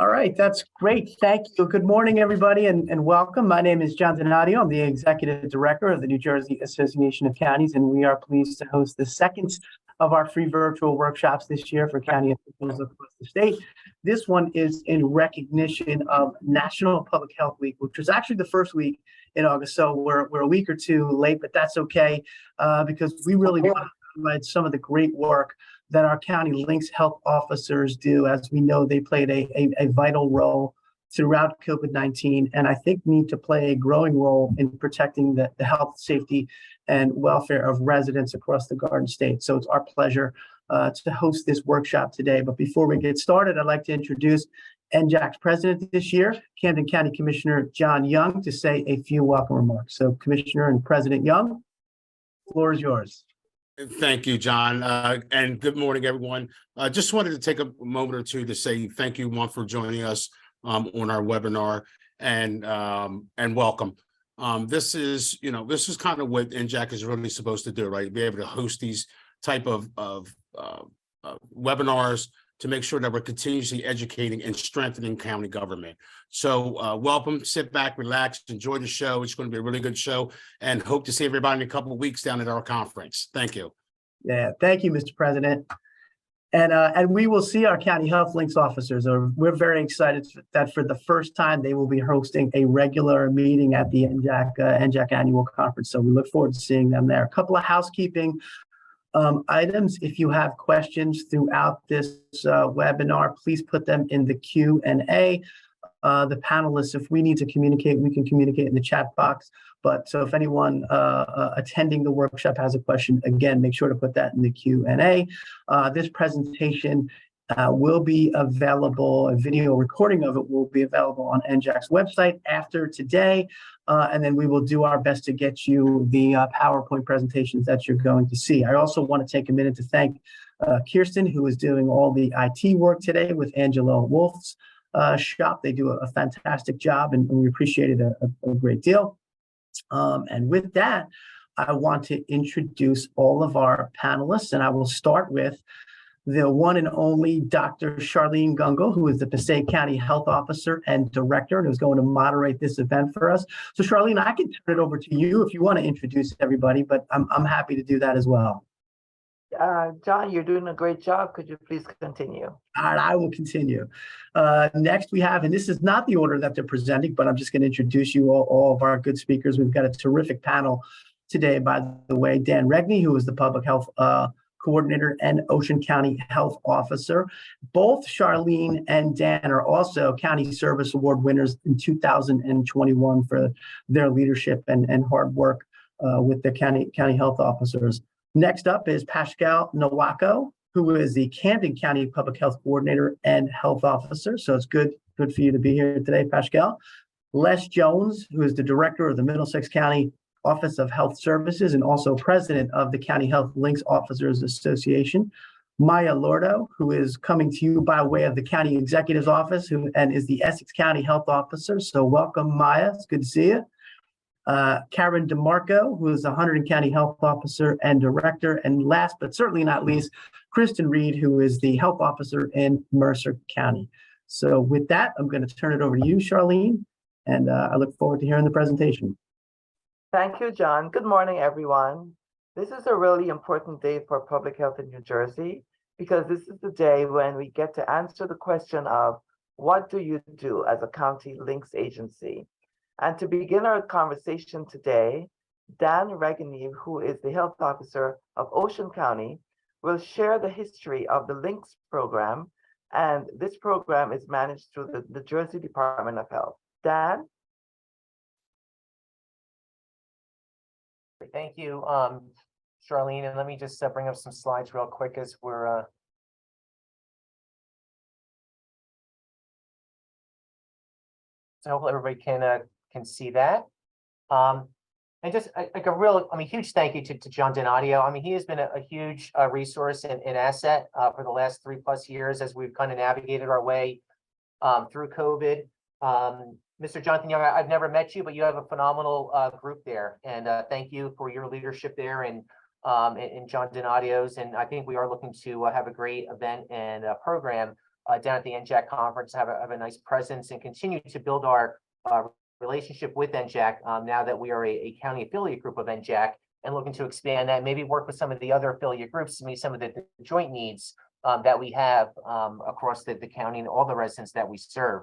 All right, that's great. Thank you. Good morning, everybody, and welcome. My name is John Donadio. I'm the Executive Director of the New Jersey Association of Counties, and we are pleased to host the second of our free virtual workshops this year for county officials across the state. This one is in recognition of National Public Health Week, which was actually the first week in August. So we're a week or two late, but that's okay because we really want to highlight some of the great work that our county links health officers do. As we know, they played a vital role throughout COVID-19, and I think need to play a growing role in protecting the health, safety, and welfare of residents across the Garden State. So it's our pleasure to host this workshop today. But before we get started, I'd like to introduce NJAC's president this year, Camden County Commissioner John Young, to say a few welcome remarks. So Commissioner and President Young, the floor is yours. Thank you, John, and good morning, everyone. Just wanted to take a moment or two to say thank you, one, for joining us on our webinar, and welcome. This is kind of what NJAC is really supposed to do, right? Be able to host these type of webinars to make sure that we're continuously educating and strengthening county government. So welcome, sit back, relax, enjoy the show. It's going to be a really good show, and hope to see everybody in a couple of weeks down at our conference. Thank you. Yeah, thank you, Mr. President. And we will see our county health links officers. We're very excited that for the first time they will be hosting a regular meeting at the NJAC annual conference. So we look forward to seeing them there. A couple of housekeeping items. If you have questions throughout this webinar, please put them in the Q&A. The panelists, if we need to communicate, we can communicate in the chat box. But so if anyone attending the workshop has a question, again, make sure to put that in the Q&A. This presentation will be available, a video recording of it will be available on NJAC's website after today. And then we will do our best to get you the PowerPoint presentations that you're going to see. I also want to take a minute to thank Kristen, who is doing all the IT work today with Angela Wolf's shop. They do a fantastic job, and we appreciate it a great deal. And with that, I want to introduce all of our panelists, and I will start with the one and only Dr. Charlene Gungil, who is the Passaic County Health Officer and Director, and who's going to moderate this event for us. So Charlene, I can turn it over to you if you want to introduce everybody, but I'm happy to do that as well. John, you're doing a great job. Could you please continue? All right, I will continue. Next we have, and this is not the order that they're presenting, but I'm just going to introduce you all of our good speakers. We've got a terrific panel today, by the way. Dan Regenye, who is the Public Health Coordinator and Ocean County Health Officer. Both Charlene and Dan are also County Service Award winners in 2021 for their leadership and hard work with the county health officers. Next up is Paschal Nwako, who is the Camden County Public Health Coordinator and Health Officer. So it's good for you to be here today, Paschal. Les Jones, who is the Director of the Middlesex County Office of Health Services and also President of the County Health Links Officers Association. Maya Lordo, who is coming to you by way of the County Executive's Office and is the Essex County Health Officer. So welcome, Maya. It's good to see you. Karen DeMarco, who is the Hunterdon County Health Officer and Director. And last but certainly not least, Kristen Reed, who is the Health Officer in Mercer County. So with that, I'm going to turn it over to you, Charlene, and I look forward to hearing the presentation. Thank you, John. Good morning, everyone. This is a really important day for public health in New Jersey because this is the day when we get to answer the question of what do you do as a county links agency? And to begin our conversation today, Dan Regenye, who is the health officer of Ocean County, will share the history of the LINKS program. And this program is managed through the New Jersey Department of Health. Dan? Thank you, Charlene. And let me just bring up some slides real quick as we're so hopefully everybody can see that. And just like a huge thank you to John Donadio. He has been a huge resource and asset for the last 3+ years as we've kind of navigated our way through COVID. Mr. Jonathan Young, I've never met you, but you have a phenomenal group there. And thank you for your leadership there and John Donadio's. And I think we are looking to have a great event and program down at the NJAC conference, have a nice presence and continue to build our relationship with NJAC now that we are a county affiliate group of NJAC and looking to expand that, maybe work with some of the other affiliate groups to meet some of the joint needs that we have across the county and all the residents that we serve.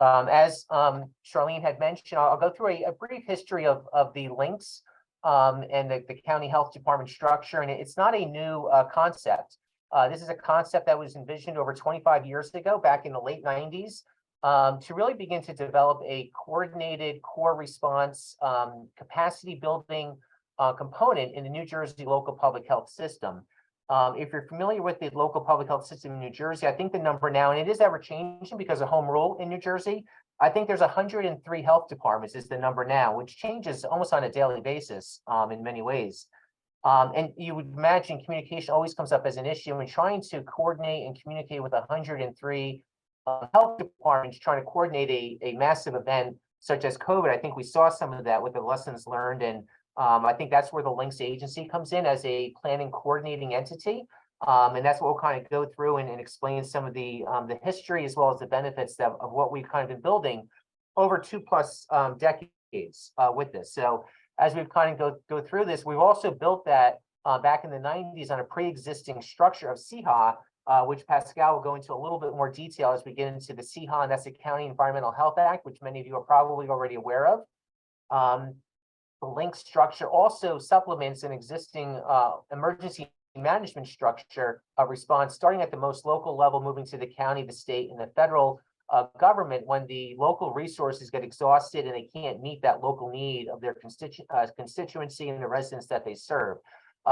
As Charlene had mentioned, I'll go through a brief history of the links and the county health department structure, and it's not a new concept. This is a concept that was envisioned over 25 years ago, back in the late 90s, to really begin to develop a coordinated core response capacity building component in the New Jersey local public health system. If you're familiar with the local public health system in New Jersey, I think the number now, and it is ever changing because of home rule in New Jersey, I think there's 103 health departments is the number now, which changes almost on a daily basis in many ways. And you would imagine communication always comes up as an issue when trying to coordinate and communicate with 103 health departments, trying to coordinate a massive event such as COVID. I think we saw some of that with the lessons learned, and I think that's where the Links agency comes in as a planning coordinating entity. And that's what we'll kind of go through and explain some of the history as well as the benefits of what we've kind of been building over 2+ decades with this. So as we've kind of go through this, we've also built that back in the 90s on a pre-existing structure of CHA, which Paschal will go into a little bit more detail as we get into the CHA, and that's the County Environmental Health Act, which many of you are probably already aware of. The link structure also supplements an existing emergency management structure of response, starting at the most local level, moving to the county, the state, and the federal government when the local resources get exhausted and they can't meet that local need of their constituency and the residents that they serve.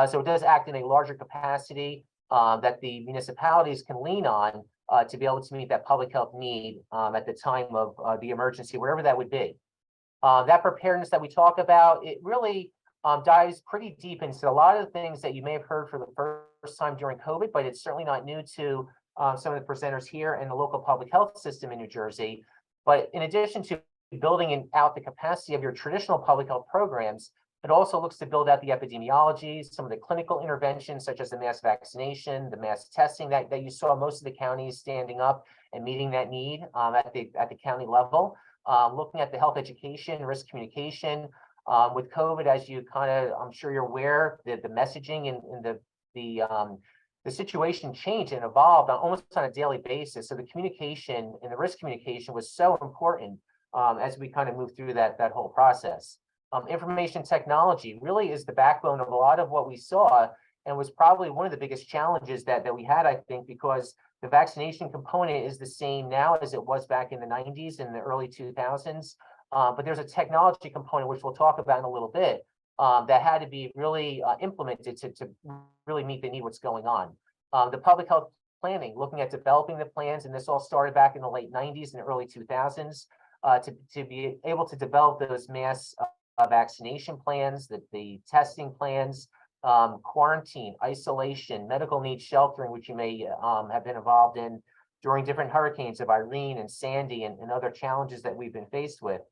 So it does act in a larger capacity that the municipalities can lean on to be able to meet that public health need at the time of the emergency, wherever that would be. That preparedness that we talk about, it really dives pretty deep into a lot of the things that you may have heard for the first time during COVID, but it's certainly not new to some of the presenters here and the local public health system in New Jersey. But in addition to building out the capacity of your traditional public health programs, it also looks to build out the epidemiology, some of the clinical interventions, such as the mass vaccination, the mass testing that you saw most of the counties standing up and meeting that need at the county level. Looking at the health education, risk communication. With COVID, as you kind of, I'm sure you're aware, the messaging and the situation changed and evolved almost on a daily basis. So the communication and the risk communication was so important as we kind of move through that whole process. Information technology really is the backbone of a lot of what we saw, and was probably one of the biggest challenges that we had, I think, because the vaccination component is the same now as it was back in the 90s and the early 2000s. But there's a technology component, which we'll talk about in a little bit, that had to be really implemented to really meet the need what's going on. The public health planning, looking at developing the plans, and this all started back in the late 90s and early 2000s, to be able to develop those mass vaccination plans, the testing plans, quarantine, isolation, medical needs sheltering, which you may have been involved in during different hurricanes of Irene and Sandy and other challenges that we've been faced with.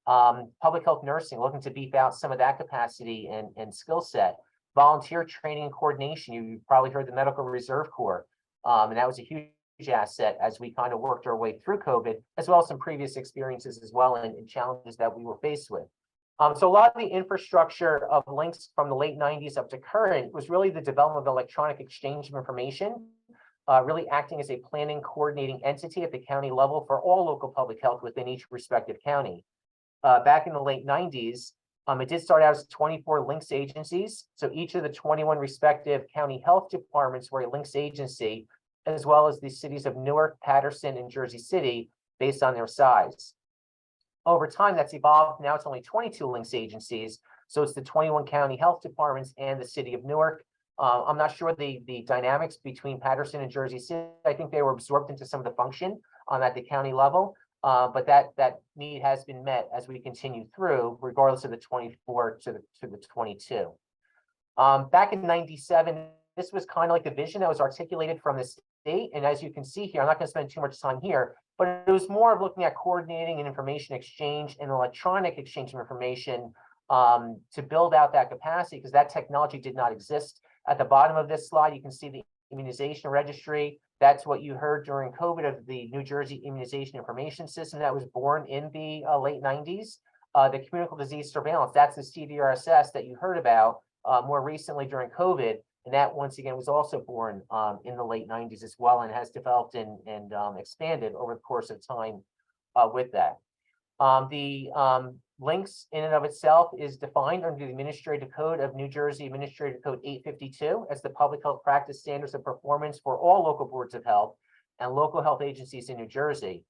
Public health nursing, looking to beef out some of that capacity and skill set. Volunteer training and coordination, you've probably heard the Medical Reserve Corps, and that was a huge asset as we kind of worked our way through COVID, as well as some previous experiences as well and challenges that we were faced with. So a lot of the infrastructure of links from the late 90s up to current was really the development of electronic exchange of information, really acting as a planning coordinating entity at the county level for all local public health within each respective county. Back in the late 90s, it did start out as 24 links agencies. So each of the 21 respective county health departments were a links agency, as well as the cities of Newark, Paterson, and Jersey City, based on their size. Over time, that's evolved. Now it's only 22 links agencies. So it's the 21 county health departments and the city of Newark. I'm not sure the dynamics between Paterson and Jersey City. I think they were absorbed into some of the function at the county level. But that need has been met as we continue through, regardless of the 24 to the 22. Back in 97, this was kind of like the vision that was articulated from the state. And as you can see here, I'm not going to spend too much time here, but it was more of looking at coordinating and information exchange and electronic exchange of information to build out that capacity, because that technology did not exist. At the bottom of this slide, you can see the immunization registry. That's what you heard during COVID of the New Jersey Immunization Information System that was born in the late 90s. The communicable disease surveillance, that's the CDRSS that you heard about more recently during COVID. And that, once again, was also born in the late 90s as well, and has developed and expanded over the course of time with that. The links in and of itself is defined under the Administrative Code of New Jersey, Administrative Code 852, as the public health practice standards of performance for all local boards of health and local health agencies in New Jersey.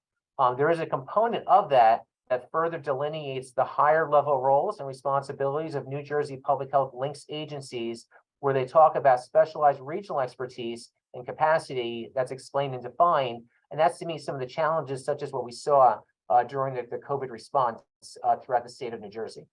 There is a component of that further delineates the higher level roles and responsibilities of New Jersey public health links agencies, where they talk about specialized regional expertise and capacity that's explained and defined. And that's, to me, some of the challenges, such as what we saw during the COVID response throughout the state of New Jersey.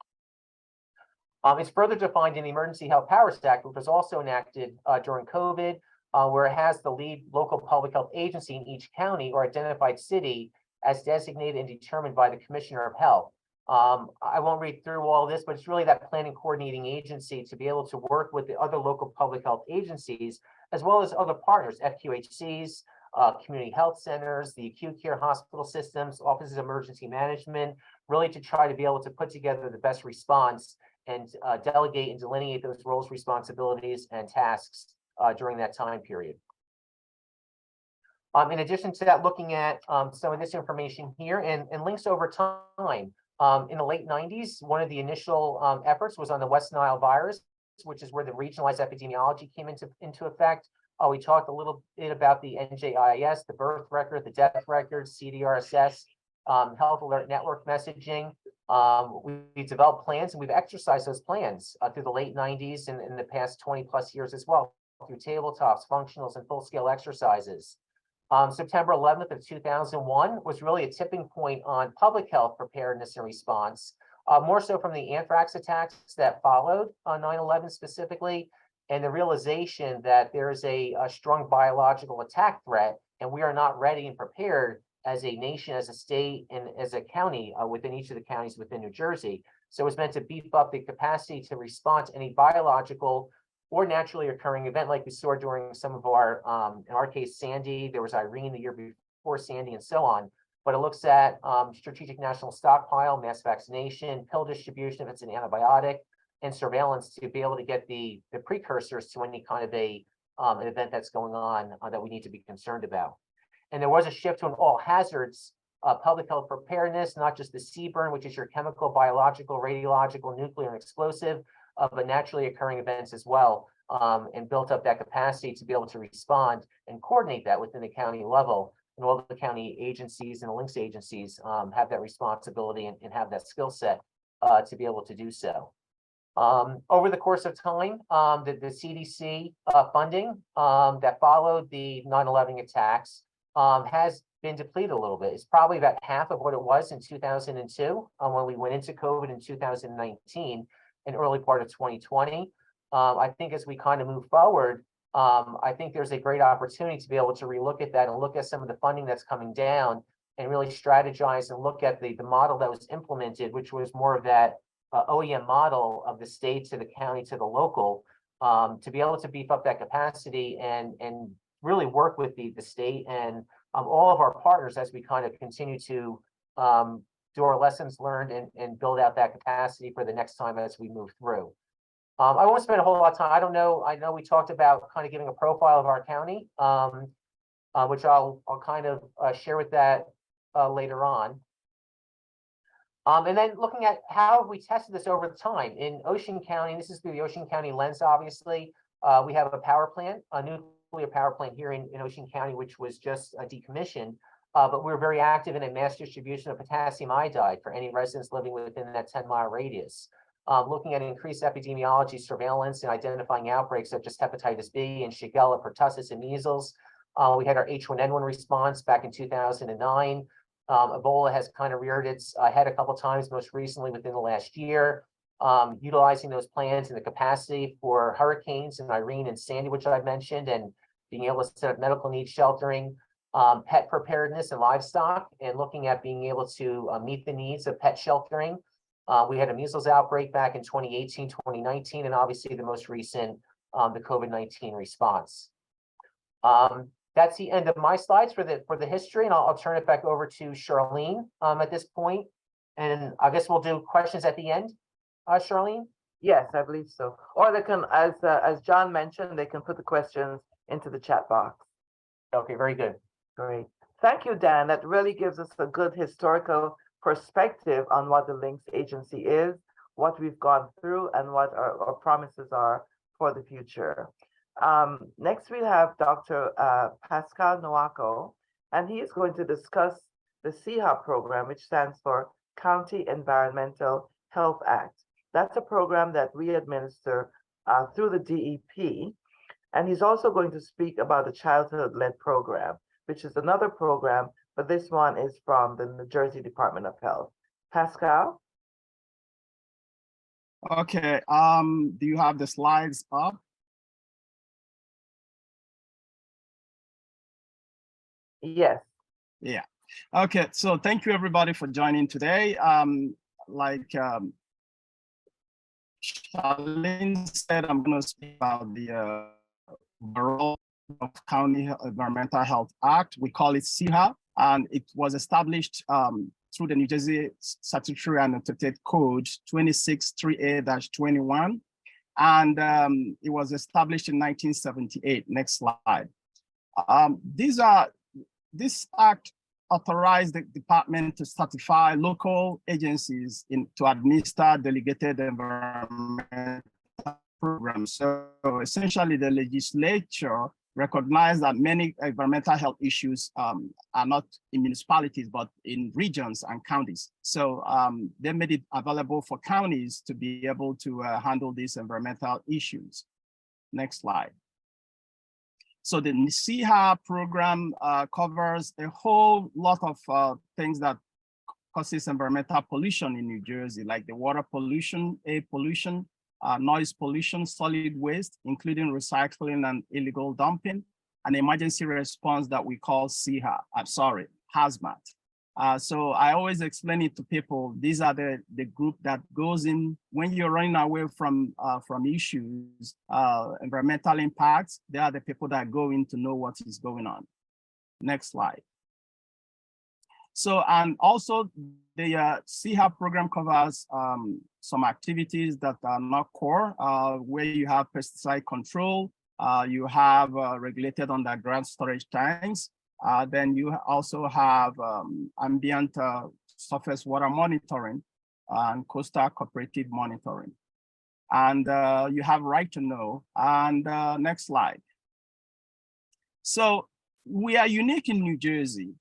It's further defined in the Emergency Health Powers Act, which was also enacted during COVID, where it has the lead local public health agency in each county or identified city as designated and determined by the Commissioner of Health. I won't read through all this, but it's really that planning coordinating agency to be able to work with the other local public health agencies, as well as other partners, FQHCs, community health centers, the acute care hospital systems, offices of emergency management, really to try to be able to put together the best response and delegate and delineate those roles, responsibilities, and tasks during that time period. In addition to that, looking at some of this information here and links over time. In the late 90s, one of the initial efforts was on the West Nile virus, which is where the regionalized epidemiology came into effect. We talked a little bit about the NJIS, the birth record, the death record, CDRSS, health alert network messaging. We developed plans, and we've exercised those plans through the late 90s and in the past 20 plus years as well, through tabletops, functionals, and full-scale exercises. September 11th of 2001 was really a tipping point on public health preparedness and response, more so from the anthrax attacks that followed on 9/11 specifically, and the realization that there is a strong biological attack threat, and we are not ready and prepared as a nation, as a state, and as a county within each of the counties within New Jersey. So it's meant to beef up the capacity to respond to any biological or naturally occurring event like we saw during some of our, in our case, Sandy, there was Irene the year before Sandy, and so on. But it looks at strategic national stockpile, mass vaccination, pill distribution if it's an antibiotic, and surveillance to be able to get the precursors to any kind of an event that's going on that we need to be concerned about. And there was a shift to an all hazards public health preparedness, not just the CBRN, which is your chemical, biological, radiological, nuclear, and explosive, but naturally occurring events as well, and built up that capacity to be able to respond and coordinate that within the county level. And all the county agencies and the links agencies have that responsibility and have that skill set to be able to do so. Over the course of time, the CDC funding that followed the 9/11 attacks has been depleted a little bit. It's probably about half of what it was in 2002 when we went into COVID in 2019 and early part of 2020. I think as we kind of move forward, I think there's a great opportunity to be able to relook at that and look at some of the funding that's coming down and really strategize and look at the model that was implemented, which was more of that OEM model of the state to the county to the local, to be able to beef up that capacity and really work with the state and all of our partners as we kind of continue to do our lessons learned and build out that capacity for the next time as we move through. I won't spend a whole lot of time. I know we talked about kind of giving a profile of our county, which I'll kind of share with that later on. And then looking at how have we tested this over time in Ocean County. This is through the Ocean County lens, obviously. We have a power plant, a nuclear power plant here in Ocean County, which was just decommissioned. But we're very active in a mass distribution of potassium iodide for any residents living within that 10-mile radius. Looking at increased epidemiology surveillance and identifying outbreaks such as hepatitis B and Shigella, pertussis, and measles. We had our H1N1 response back in 2009. Ebola has kind of reared its head a couple of times, most recently within the last year. Utilizing those plans and the capacity for hurricanes and Irene and Sandy, which I've mentioned, and being able to set up medical needs sheltering, pet preparedness and livestock, and looking at being able to meet the needs of pet sheltering. We had a measles outbreak back in 2018, 2019, and obviously the most recent, the COVID-19 response. That's the end of my slides for the history, and I'll turn it back over to Charlene at this point. And I guess we'll do questions at the end. Charlene? Yes, I believe so. Or they can, as John mentioned, they can put the questions into the chat box. Okay, very good. Great. Thank you, Dan. That really gives us a good historical perspective on what the Links Agency is, what we've gone through, and what our promises are for the future. Next, we have Dr. Paschal Nwako, and he is going to discuss the CHA program, which stands for County Environmental Health Act. That's a program that we administer through the DEP. And he's also going to speak about the childhood-led program, which is another program, but this one is from the New Jersey Department of Health. Paschal? Okay, do you have the slides up? Yes. Yeah. Okay, so thank you everybody for joining today. Charlene said, I'm going to speak about the overall of County Environmental Health Act. We call it CHA, and it was established through the New Jersey Statutory Annotated Code 263A-21, and it was established in 1978. Next slide. This act authorized the department to certify local agencies to administer delegated environmental programs. So essentially, the legislature recognized that many environmental health issues are not in municipalities, but in regions and counties. So they made it available for counties to be able to handle these environmental issues. Next slide. So the CHA program covers a whole lot of things that causes environmental pollution in New Jersey, like the water pollution, air pollution, noise pollution, solid waste, including recycling and illegal dumping, and emergency response that we call hazmat. So I always explain it to people. These are the group that goes in when you're running away from issues, environmental impacts. They are the people that go in to know what is going on. Next slide. So, and also the CHA program covers some activities that are not core, where you have pesticide control, you have regulated underground storage tanks, then you also have ambient surface water monitoring and coastal cooperative monitoring. And you have right to know. And next slide. So we are unique in New Jersey,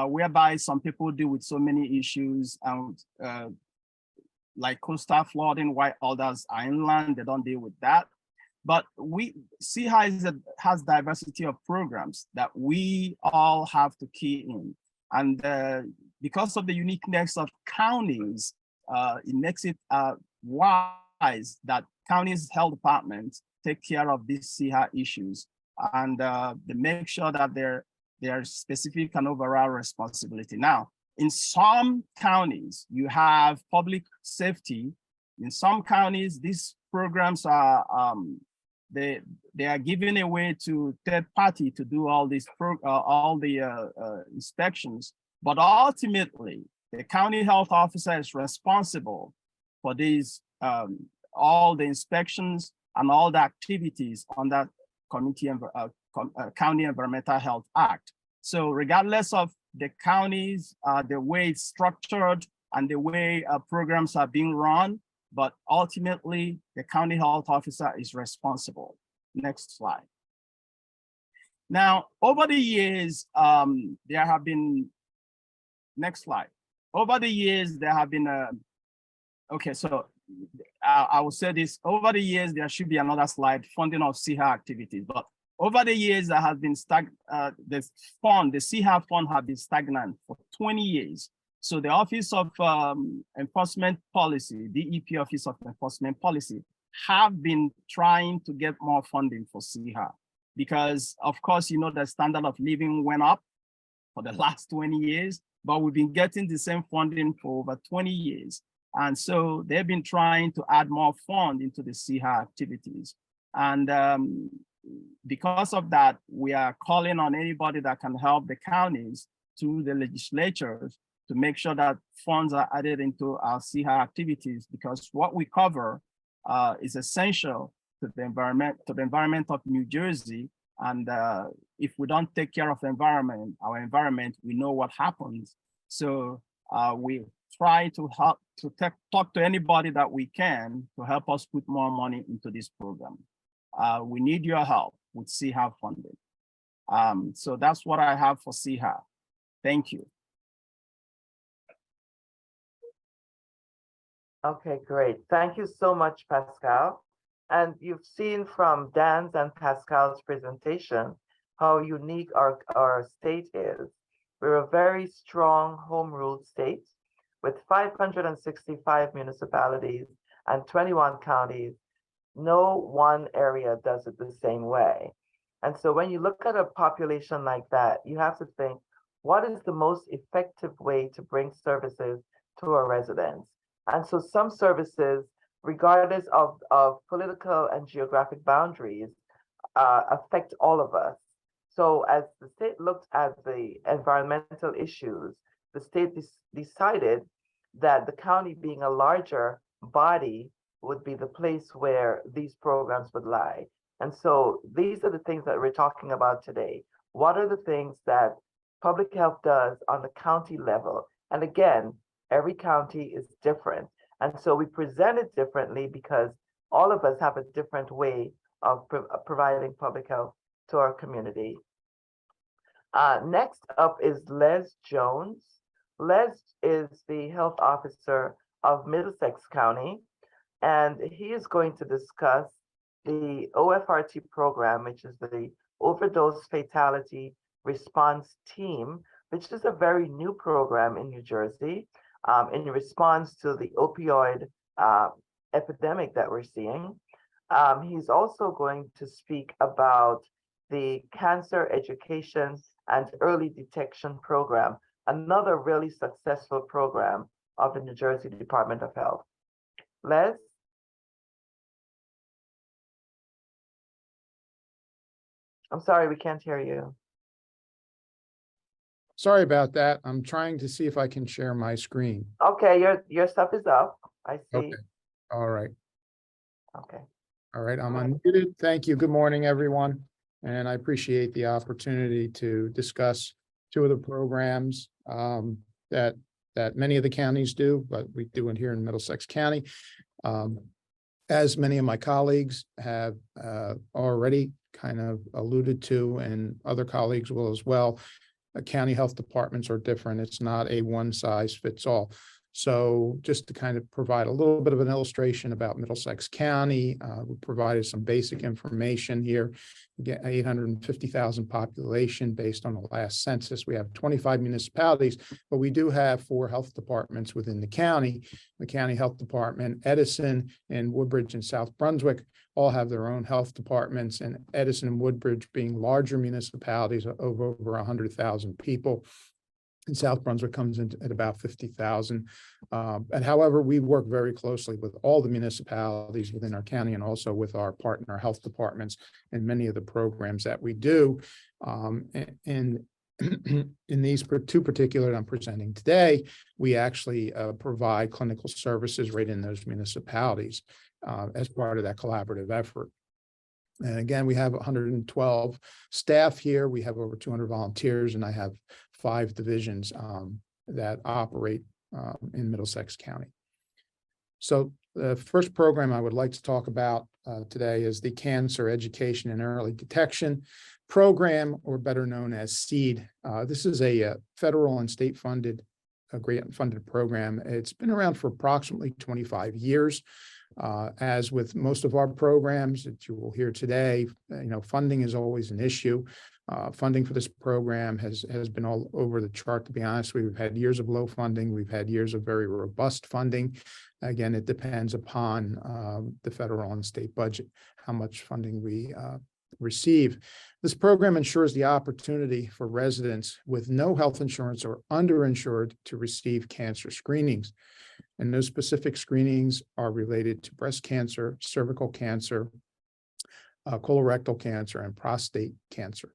whereby some people deal with so many issues and like coastal flooding, while others are inland, they don't deal with that. But we see how it has diversity of programs that we all have to key in. And because of the uniqueness of counties, it makes it wise that counties' health departments take care of these CHA issues, and they make sure that they're specific and overall responsibility. Now, in some counties, you have public safety. In some counties, these programs are they are given away to third party to do all these inspections. But ultimately, the county health officer is responsible for these all the inspections and all the activities on that County Environmental Health Act. So regardless of the counties, the way it's structured and the way programs are being run, but ultimately the county health officer is responsible. Next slide. Now, over the years, there have been, next slide. Over the years, there have been, okay, so I will say this, over the years, there should be another slide, funding of CHA activities, but over the years, there has been the CHA fund have been stagnant for 20 years. So the Office of Enforcement Policy, DEP Office of Enforcement Policy, have been trying to get more funding for CHA because, of course, you know, the standard of living went up for the last 20 years, but we've been getting the same funding for over 20 years. And so they've been trying to add more fund into the CHA activities. And because of that, we are calling on anybody that can help the counties to the legislatures to make sure that funds are added into our CHA activities, because what we cover is essential to the environment of New Jersey. And if we don't take care of the environment, our environment, we know what happens. So we try to help to talk to anybody that we can to help us put more money into this program. We need your help with CHA funding. So that's what I have for CHA. Thank you. Okay, great. Thank you so much, Pascal. And you've seen from Dan's and Pascal's presentation how unique our state is. We're a very strong home rule state with 565 municipalities and 21 counties. No one area does it the same way. And so when you look at a population like that, you have to think, what is the most effective way to bring services to our residents? And so some services, regardless of political and geographic boundaries, affect all of us. So as the state looked at the environmental issues, the state decided that the county, being a larger body, would be the place where these programs would lie. And so these are the things that we're talking about today. What are the things that public health does on the county level? And again, every county is different. And so we present it differently because all of us have a different way of providing public health to our community. Next up is Les Jones. Les is the health officer of Middlesex County, and he is going to discuss the OFRT program, which is the Overdose Fatality Response Team, which is a very new program in New Jersey in response to the opioid epidemic that we're seeing. He's also going to speak about the Cancer Education and Early Detection Program, another really successful program of the New Jersey Department of Health. Les? I'm sorry, we can't hear you. Sorry about that. I'm trying to see if I can share my screen. Okay, your stuff is up. I see. Okay. All right. Okay. All right. I'm unmuted. Thank you. Good morning, everyone. And I appreciate the opportunity to discuss two of the programs that many of the counties do, but we do it here in Middlesex County. As many of my colleagues have already kind of alluded to, and other colleagues will as well, county health departments are different. It's not a one size fits all. So just to kind of provide a little bit of an illustration about Middlesex County, we provided some basic information here. We get 850,000 population based on the last census. We have 25 municipalities, but we do have 4 health departments within the county. The county health department, Edison and Woodbridge and South Brunswick all have their own health departments, and Edison and Woodbridge being larger municipalities of over 100,000 people. And South Brunswick comes in at about 50,000. And however, we work very closely with all the municipalities within our county and also with our partner health departments and many of the programs that we do. And in these two particular that I'm presenting today, we actually provide clinical services right in those municipalities as part of that collaborative effort. And again, we have 112 staff here. We have over 200 volunteers, and I have 5 divisions that operate in Middlesex County. So the first program I would like to talk about today is the Cancer Education and Early Detection Program, or better known as SEED. This is a federal and state funded, grant funded program. It's been around for approximately 25 years. As with most of our programs that you will hear today, funding is always an issue. Funding for this program has been all over the chart, to be honest. We've had years of low funding. We've had years of very robust funding. Again, it depends upon the federal and state budget, how much funding we receive. This program ensures the opportunity for residents with no health insurance or underinsured to receive cancer screenings. And those specific screenings are related to breast cancer, cervical cancer, colorectal cancer, and prostate cancer.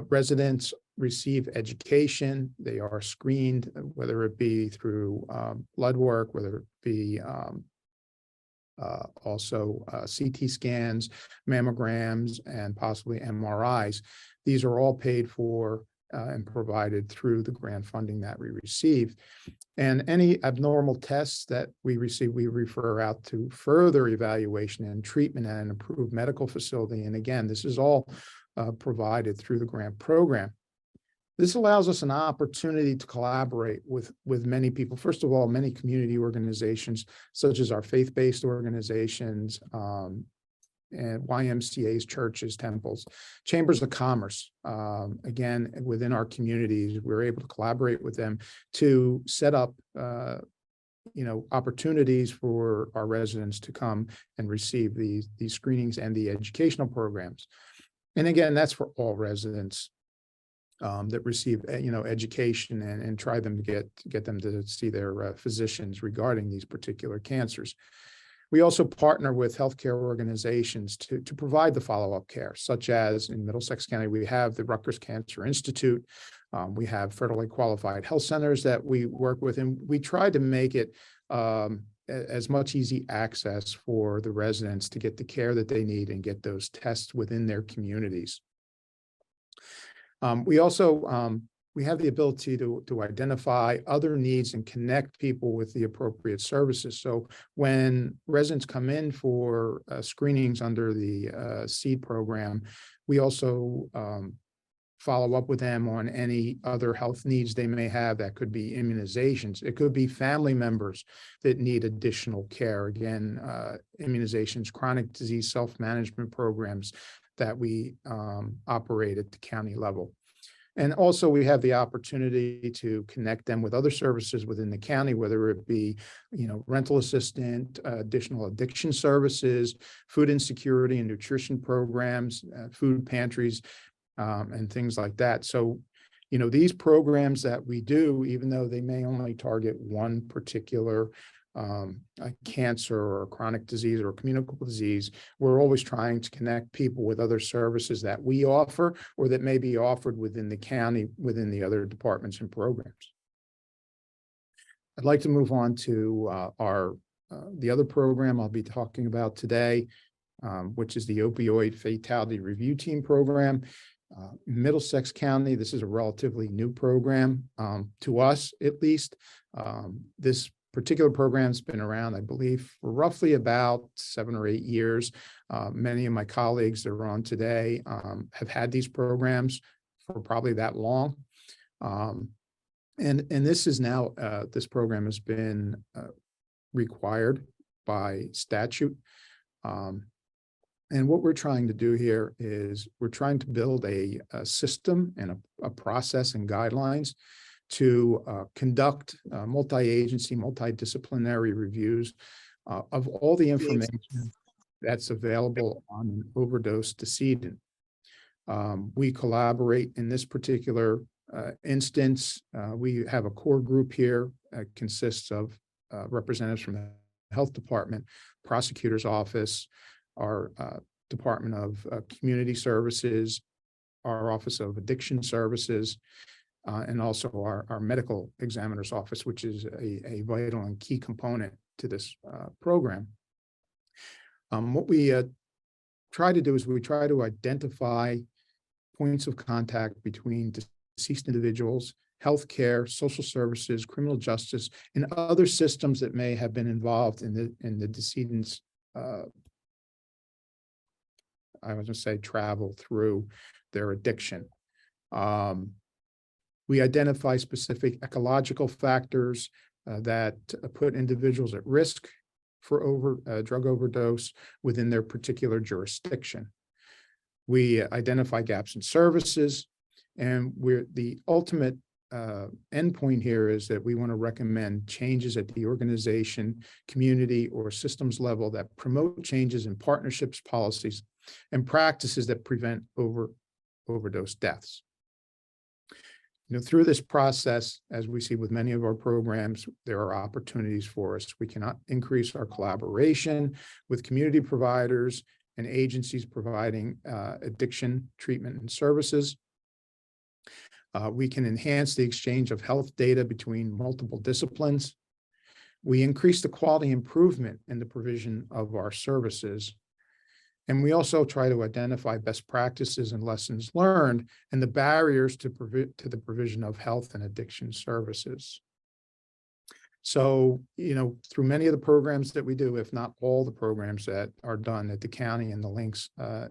Residents receive education. They are screened, whether it be through blood work, whether it be also CT scans, mammograms, and possibly MRIs. These are all paid for and provided through the grant funding that we receive. And any abnormal tests that we receive, we refer out to further evaluation and treatment at an approved medical facility. And again, this is all provided through the grant program. This allows us an opportunity to collaborate with many people. First of all, many community organizations, such as our faith-based organizations, and YMCA's, churches, temples, chambers of commerce. Again, within our communities, we're able to collaborate with them to set up opportunities for our residents to come and receive these screenings and the educational programs. And again, that's for all residents that receive education and try them to get them to see their physicians regarding these particular cancers. We also partner with healthcare organizations to provide the follow-up care, such as in Middlesex County, we have the Rutgers Cancer Institute. We have federally qualified health centers that we work with, and we try to make it as much easy access for the residents to get the care that they need and get those tests within their communities. We also we have the ability to identify other needs and connect people with the appropriate services. So when residents come in for screenings under the SEED program, we also follow up with them on any other health needs they may have. That could be immunizations. It could be family members that need additional care. Again, immunizations, chronic disease self-management programs that we operate at the county level. And also we have the opportunity to connect them with other services within the county, whether it be, rental assistant, additional addiction services, food insecurity and nutrition programs, food pantries, and things like that. So, these programs that we do, even though they may only target one particular a cancer or a chronic disease or a communicable disease, we're always trying to connect people with other services that we offer or that may be offered within the county, within the other departments and programs. I'd like to move on to the other program I'll be talking about today, which is the Opioid Fatality Review Team program. Middlesex County, this is a relatively new program to us, at least. This particular program's been around, I believe, for roughly about 7 or 8 years. Many of my colleagues that are on today have had these programs for probably that long. And this is now, this program has been required by statute. And what we're trying to do here is we're trying to build a system and a process and guidelines to conduct multi-agency, multidisciplinary reviews of all the information that's available on an overdose decedent. We collaborate in this particular instance. We have a core group here that consists of representatives from the health department, prosecutor's office, our Department of Community Services, our Office of Addiction Services, and also our medical examiner's office, which is a vital and key component to this program. What we try to do is we try to identify points of contact between deceased individuals, healthcare, social services, criminal justice, and other systems that may have been involved in the decedent's I was going to say travel through their addiction. We identify specific ecological factors that put individuals at risk for drug overdose within their particular jurisdiction. We identify gaps in services, and the ultimate endpoint here is that we want to recommend changes at the organization, community, or systems level that promote changes in partnerships, policies, and practices that prevent overdose deaths. Through this process, as we see with many of our programs, there are opportunities for us. We cannot increase our collaboration with community providers and agencies providing addiction treatment and services. We can enhance the exchange of health data between multiple disciplines. We increase the quality improvement in the provision of our services. And we also try to identify best practices and lessons learned and the barriers to the provision of health and addiction services. So, through many of the programs that we do, if not all the programs that are done at the county and the links at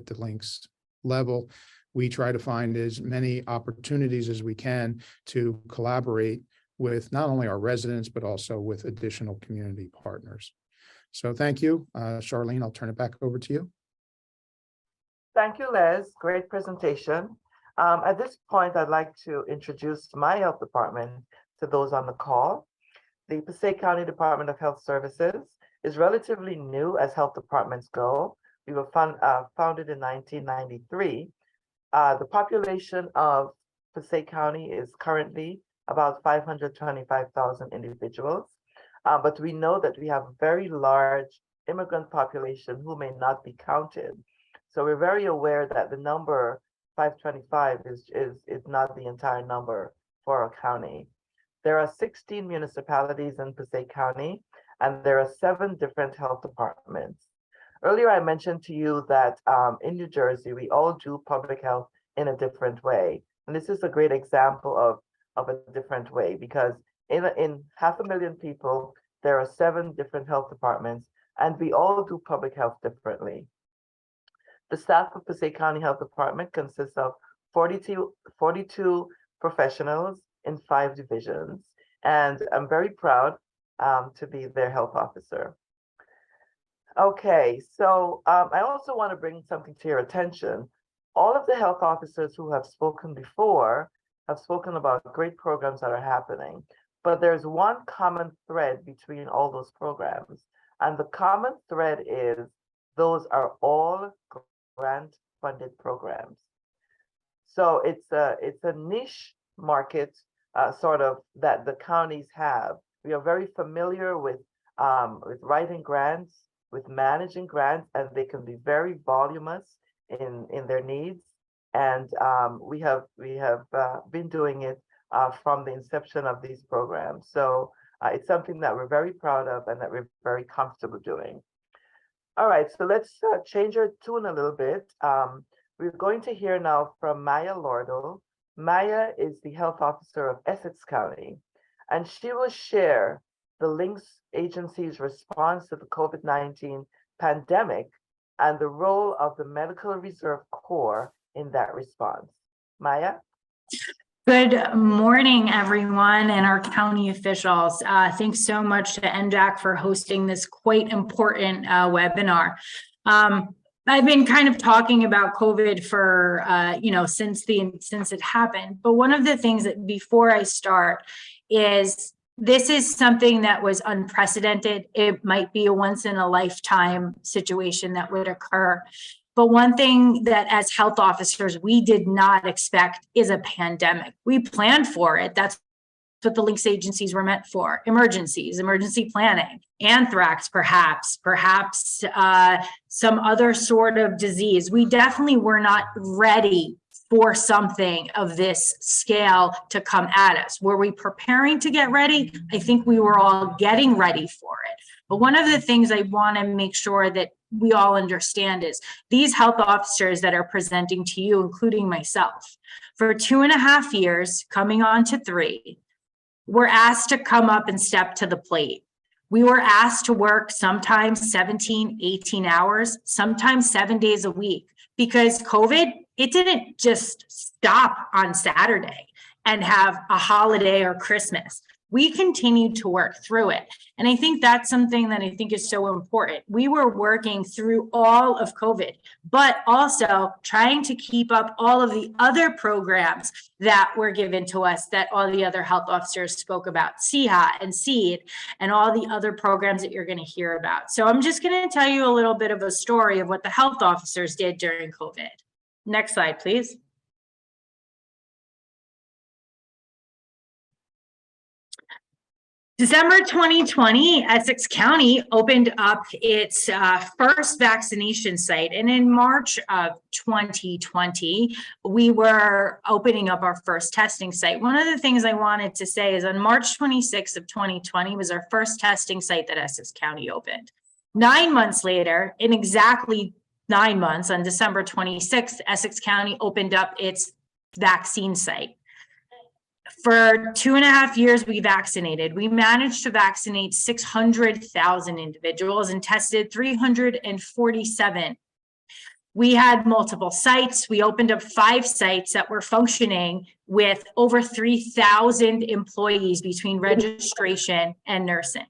the links level, we try to find as many opportunities as we can to collaborate with not only our residents, but also with additional community partners. So thank you. Charlene, I'll turn it back over to you. Thank you, Les. Great presentation. At this point, I'd like to introduce my health department to those on the call. The Passaic County Department of Health Services is relatively new as health departments go. We were founded in 1993. The population of Passaic County is currently about 525,000 individuals. But we know that we have a very large immigrant population who may not be counted. So we're very aware that the number 525 is not the entire number for our county. There are 16 municipalities in Passaic County, and there are 7 different health departments. Earlier, I mentioned to you that in New Jersey, we all do public health in a different way. And this is a great example of a different way, because in 500,000 people, there are 7 different health departments, and we all do public health differently. The staff of Passaic County Health Department consists of 42 professionals in 5 divisions, and I'm very proud to be their health officer. Okay, so I also want to bring something to your attention. All of the health officers who have spoken before have spoken about great programs that are happening, but there's one common thread between all those programs, and the common thread is those are all grant-funded programs. So it's a niche market sort of that the counties have. We are very familiar with writing grants, with managing grants, and they can be very voluminous in their needs. And we have been doing it from the inception of these programs. So it's something that we're very proud of and that we're very comfortable doing. All right, so let's change our tune a little bit. We're going to hear now from Maya Lordo. Maya is the health officer of Essex County, and she will share the links agency's response to the COVID-19 pandemic and the role of the Medical Reserve Corps in that response. Maya? Good morning, everyone, and our county officials. Thanks so much to NJAC for hosting this quite important webinar. I've been kind of talking about COVID for, since it happened. But one of the things that before I start is this is something that was unprecedented. It might be a once in a lifetime situation that would occur. But one thing that as health officers, we did not expect is a pandemic. We planned for it. That's what the links agencies were meant for. Emergencies, emergency planning, anthrax, perhaps some other sort of disease. We definitely were not ready for something of this scale to come at us. Were we preparing to get ready? I think we were all getting ready for it. But one of the things I want to make sure that we all understand is these health officers that are presenting to you, including myself, for 2.5 years, coming on to 3, were asked to come up and step to the plate. We were asked to work sometimes 17, 18 hours, sometimes 7 days a week, because COVID, it didn't just stop on Saturday and have a holiday or Christmas. We continued to work through it. And I think that's something that I think is so important. We were working through all of COVID, but also trying to keep up all of the other programs that were given to us that all the other health officers spoke about, CHA and SEED, and all the other programs that you're going to hear about. So I'm just going to tell you a little bit of a story of what the health officers did during COVID. Next slide, please. December 2020, Essex County opened up its first vaccination site. And in March of 2020, we were opening up our first testing site. One of the things I wanted to say is on March 26th of 2020 was our first testing site that Essex County opened. 9 months later, in exactly 9 months, on December 26th, Essex County opened up its vaccine site. For 2.5 years, we vaccinated. We managed to vaccinate 600,000 individuals and tested 347. We had multiple sites. We opened up 5 sites that were functioning with over 3,000 employees between registration and nursing.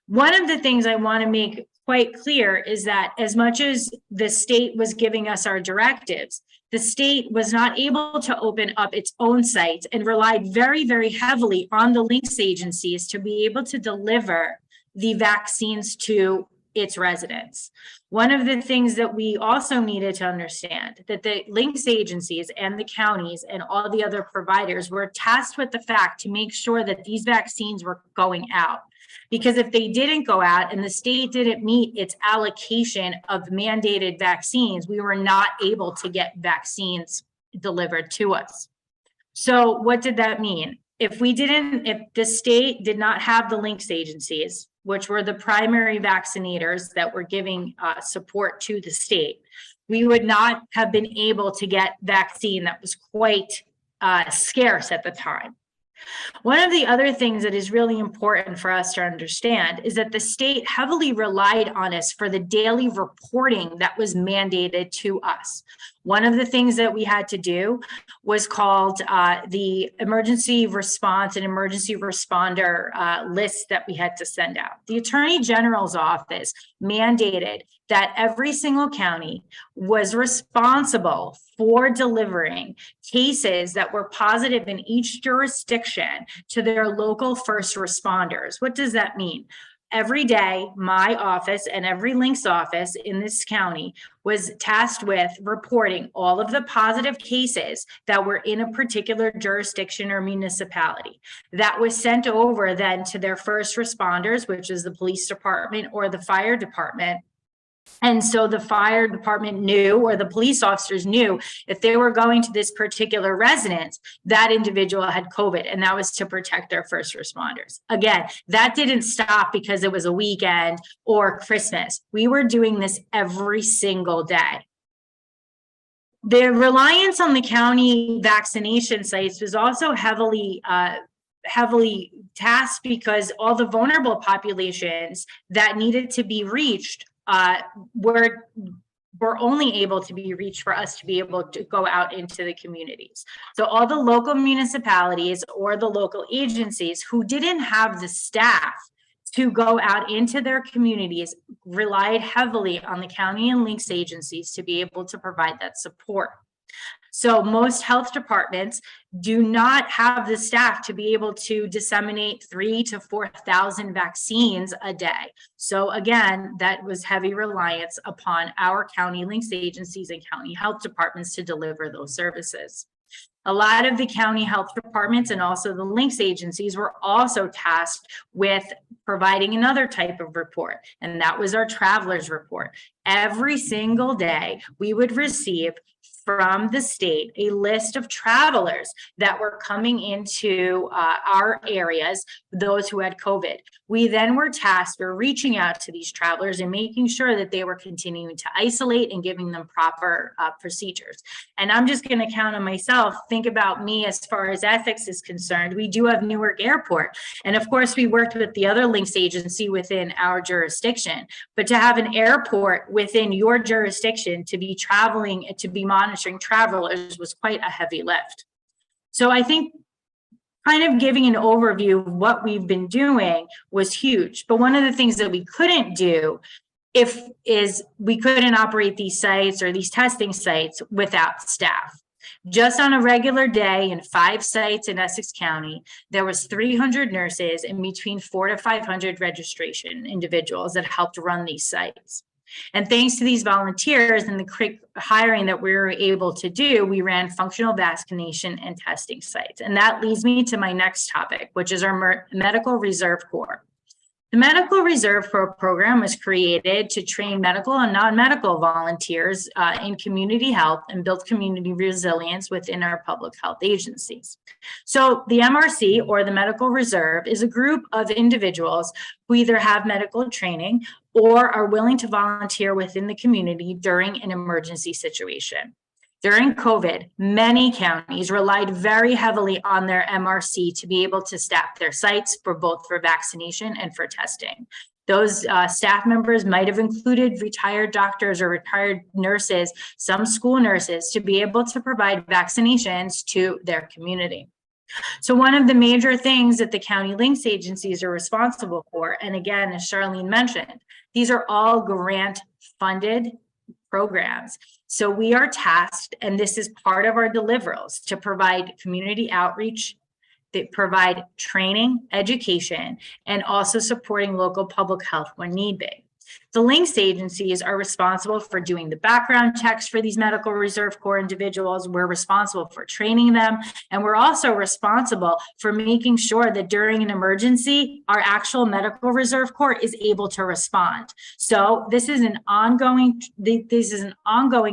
One of the things I want to make quite clear is that as much as the state was giving us our directives, the state was not able to open up its own sites and relied very, very heavily on the links agencies to be able to deliver the vaccines to its residents. One of the things that we also needed to understand that the links agencies and the counties and all the other providers were tasked with the fact to make sure that these vaccines were going out. Because if they didn't go out and the state didn't meet its allocation of mandated vaccines, we were not able to get vaccines delivered to us. So what did that mean? If the state did not have the links agencies, which were the primary vaccinators that were giving support to the state, we would not have been able to get vaccine that was quite scarce at the time. One of the other things that is really important for us to understand is that the state heavily relied on us for the daily reporting that was mandated to us. One of the things that we had to do was called the emergency response and emergency responder list that we had to send out. The Attorney General's office mandated that every single county was responsible for delivering cases that were positive in each jurisdiction to their local first responders. What does that mean? Every day, my office and every links office in this county was tasked with reporting all of the positive cases that were in a particular jurisdiction or municipality. That was sent over then to their first responders, which is the police department or the fire department. And so the fire department knew, or the police officers knew, if they were going to this particular residence, that individual had COVID, and that was to protect their first responders. Again, that didn't stop because it was a weekend or Christmas. We were doing this every single day. The reliance on the county vaccination sites was also heavily tasked because all the vulnerable populations that needed to be reached were only able to be reached for us to be able to go out into the communities. So all the local municipalities or the local agencies who didn't have the staff to go out into their communities relied heavily on the county and links agencies to be able to provide that support. So most health departments do not have the staff to be able to disseminate 3,000 to 4,000 vaccines a day. So again, that was heavy reliance upon our county links agencies and county health departments to deliver those services. A lot of the county health departments and also the links agencies were also tasked with providing another type of report, and that was our travelers report. Every single day, we would receive from the state a list of travelers that were coming into our areas, those who had COVID. We then were tasked with reaching out to these travelers and making sure that they were continuing to isolate and giving them proper procedures. And I'm just going to count on myself. Think about me as far as ethics is concerned. We do have Newark Airport. And of course, we worked with the other links agency within our jurisdiction. But to have an airport within your jurisdiction to be traveling, to be monitoring travelers was quite a heavy lift. So I think kind of giving an overview of what we've been doing was huge. But one of the things that we couldn't do is we couldn't operate these sites or these testing sites without staff. Just on a regular day in 5 sites in Essex County, there was 300 nurses and between 400 to 500 registration individuals that helped run these sites. And thanks to these volunteers and the quick hiring that we were able to do, we ran functional vaccination and testing sites. And that leads me to my next topic, which is our Medical Reserve Corps. The Medical Reserve Corps program was created to train medical and non-medical volunteers in community health and build community resilience within our public health agencies. So the MRC, or the Medical Reserve, is a group of individuals who either have medical training or are willing to volunteer within the community during an emergency situation. During COVID, many counties relied very heavily on their MRC to be able to staff their sites for both for vaccination and for testing. Those staff members might have included retired doctors or retired nurses, some school nurses, to be able to provide vaccinations to their community. So one of the major things that the county links agencies are responsible for, and again, as Charlene mentioned, these are all grant funded programs. So we are tasked, and this is part of our deliverables, to provide community outreach, that provide training, education, and also supporting local public health when need be. The links agencies are responsible for doing the background checks for these Medical Reserve Corps individuals. We're responsible for training them. And we're also responsible for making sure that during an emergency, our actual Medical Reserve Corps is able to respond. So this is an ongoing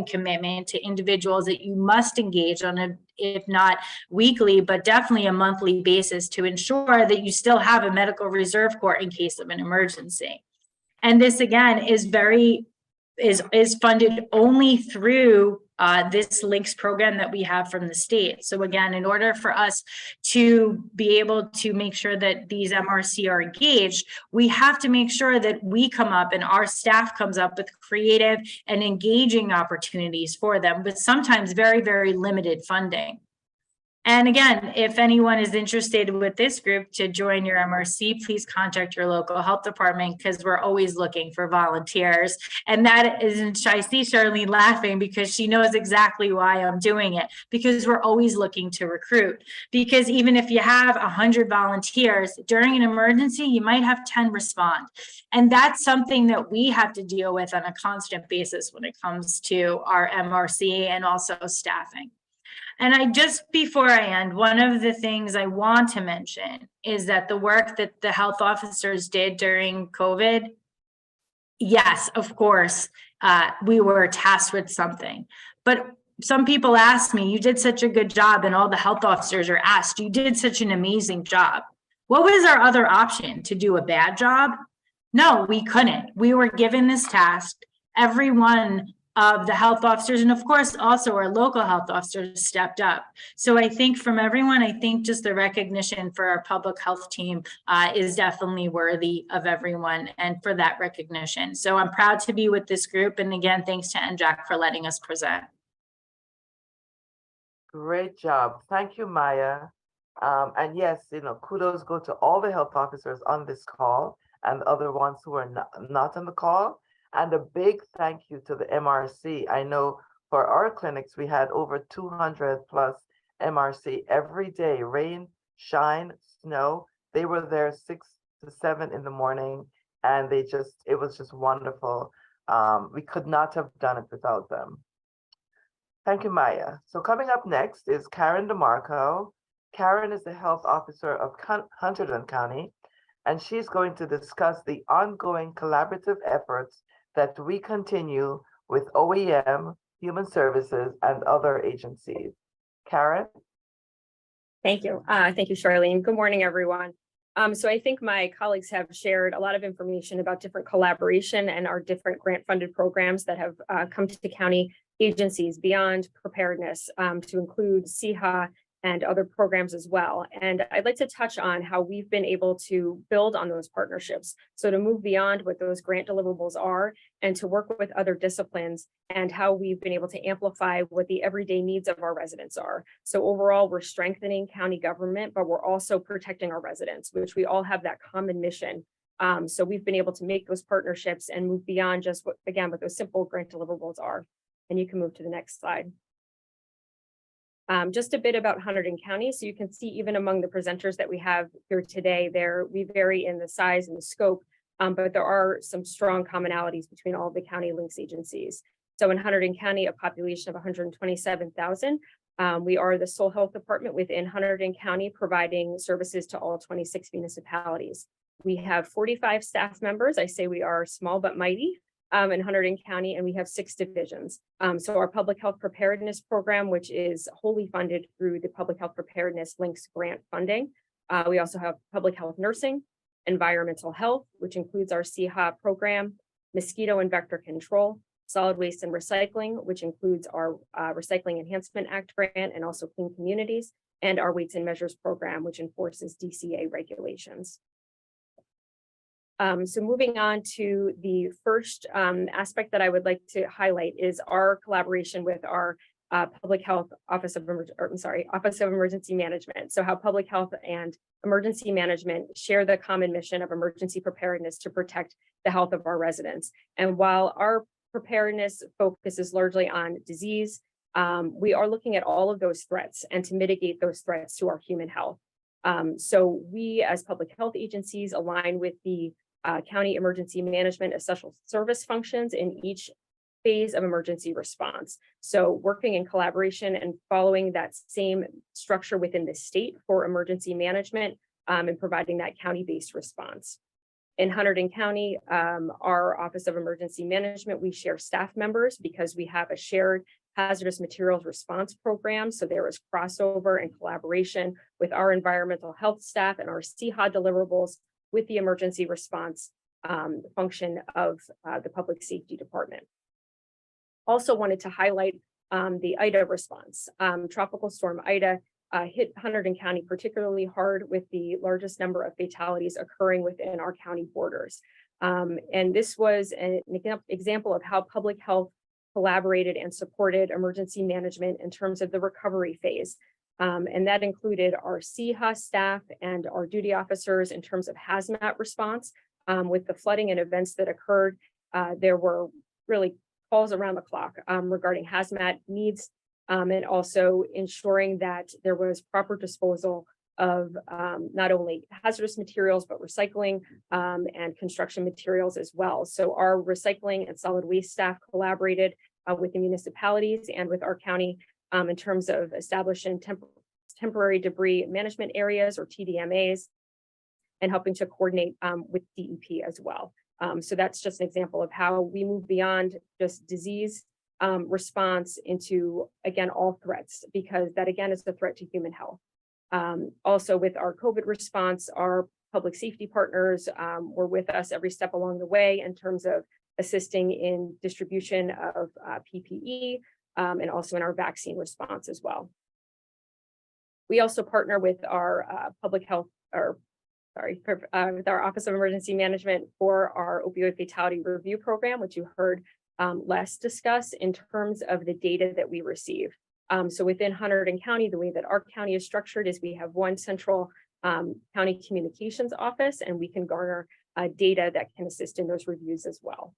commitment to individuals that you must engage on a, if not weekly, but definitely a monthly basis, to ensure that you still have a Medical Reserve Corps in case of an emergency. And this again is funded only through this links program that we have from the state. So again, in order for us to be able to make sure that these MRC are engaged, we have to make sure that we come up and our staff comes up with creative and engaging opportunities for them, with sometimes very, very limited funding. And again, if anyone is interested with this group to join your MRC, please contact your local health department, because we're always looking for volunteers. And that is, I see Charlene laughing because she knows exactly why I'm doing it, because we're always looking to recruit. Because even if you have 100 volunteers, during an emergency, you might have 10 respond. And that's something that we have to deal with on a constant basis when it comes to our MRC and also staffing. And before I end, one of the things I want to mention is that the work that the health officers did during COVID, yes, of course, we were tasked with something. But some people ask me, you did such a good job, and all the health officers are asked, you did such an amazing job. What was our other option? To do a bad job? No, we couldn't. We were given this task. Everyone of the health officers, and of course also our local health officers, stepped up. So I think from everyone, I think just the recognition for our public health team is definitely worthy of everyone, and for that recognition. So I'm proud to be with this group. And again, thanks to NJAC for letting us present. Great job. Thank you, Maya. And yes, kudos go to all the health officers on this call and the other ones who are not on the call. And a big thank you to the MRC. I know for our clinics, we had over 200 plus MRC every day, rain, shine, snow. They were there 6 to 7 in the morning, and it was just wonderful. We could not have done it without them. Thank you, Maya. So coming up next is Karen DeMarco. Karen is the health officer of Hunterdon County, and she's going to discuss the ongoing collaborative efforts that we continue with OEM, Human Services, and other agencies. Karen? Thank you. Thank you, Charlene. Good morning, everyone. So I think my colleagues have shared a lot of information about different collaboration and our different grant-funded programs that have come to county agencies beyond preparedness, to include CIHA and other programs as well. And I'd like to touch on how we've been able to build on those partnerships. So to move beyond what those grant deliverables are and to work with other disciplines, and how we've been able to amplify what the everyday needs of our residents are. So overall, we're strengthening county government, but we're also protecting our residents, which we all have that common mission. So we've been able to make those partnerships and move beyond just what those simple grant deliverables are. And you can move to the next slide. Just a bit about Hunterdon County. So you can see even among the presenters that we have here today, we vary in the size and the scope but there are some strong commonalities between all of the county links agencies. So in Hunterdon County, a population of 127,000, we are the sole health department within Hunterdon County, providing services to all 26 municipalities. We have 45 staff members. I say we are small but mighty in Hunterdon County, and we have 6 divisions. So our public health preparedness program, which is wholly funded through the Public Health Preparedness Links grant funding. We also have public health nursing, environmental health, which includes our CHA program, mosquito and vector control, solid waste and recycling, which includes our Recycling Enhancement Act grant and also Clean Communities, and our Weights and Measures program, which enforces DCA regulations. So moving on to the first aspect that I would like to highlight is our collaboration with our Public Health Office of Emergency Management. So how Public Health and Emergency Management share the common mission of emergency preparedness to protect the health of our residents. And while our preparedness focuses largely on disease, we are looking at all of those threats and to mitigate those threats to our human health. So we as public health agencies align with the county emergency management essential service functions in each phase of emergency response. So working in collaboration and following that same structure within the state for emergency management and providing that county-based response. In Hunterdon County, our Office of Emergency Management, we share staff members because we have a shared hazardous materials response program. So there is crossover and collaboration with our environmental health staff and our CHA deliverables with the emergency response function of the Public Safety Department. Also wanted to highlight the Ida response. Tropical Storm Ida hit Hunterdon County particularly hard with the largest number of fatalities occurring within our county borders. And this was an example of how public health collaborated and supported emergency management in terms of the recovery phase. And that included our CHA staff and our duty officers in terms of hazmat response. With the flooding and events that occurred, there were really calls around the clock regarding hazmat needs and also ensuring that there was proper disposal of not only hazardous materials, but recycling and construction materials as well. So our recycling and solid waste staff collaborated with the municipalities and with our county in terms of establishing temporary debris management areas or TDMAs and helping to coordinate with DEP as well. So that's just an example of how we move beyond just disease response into, again, all threats, because that again is a threat to human health. Also with our COVID response, our public safety partners were with us every step along the way in terms of assisting in distribution of PPE and also in our vaccine response as well. We also partner with our with our Office of Emergency Management for our opioid fatality review program, which you heard Les discuss in terms of the data that we receive. So within Hunterdon County, the way that our county is structured is we have one central county communications office, and we can garner data that can assist in those reviews as well.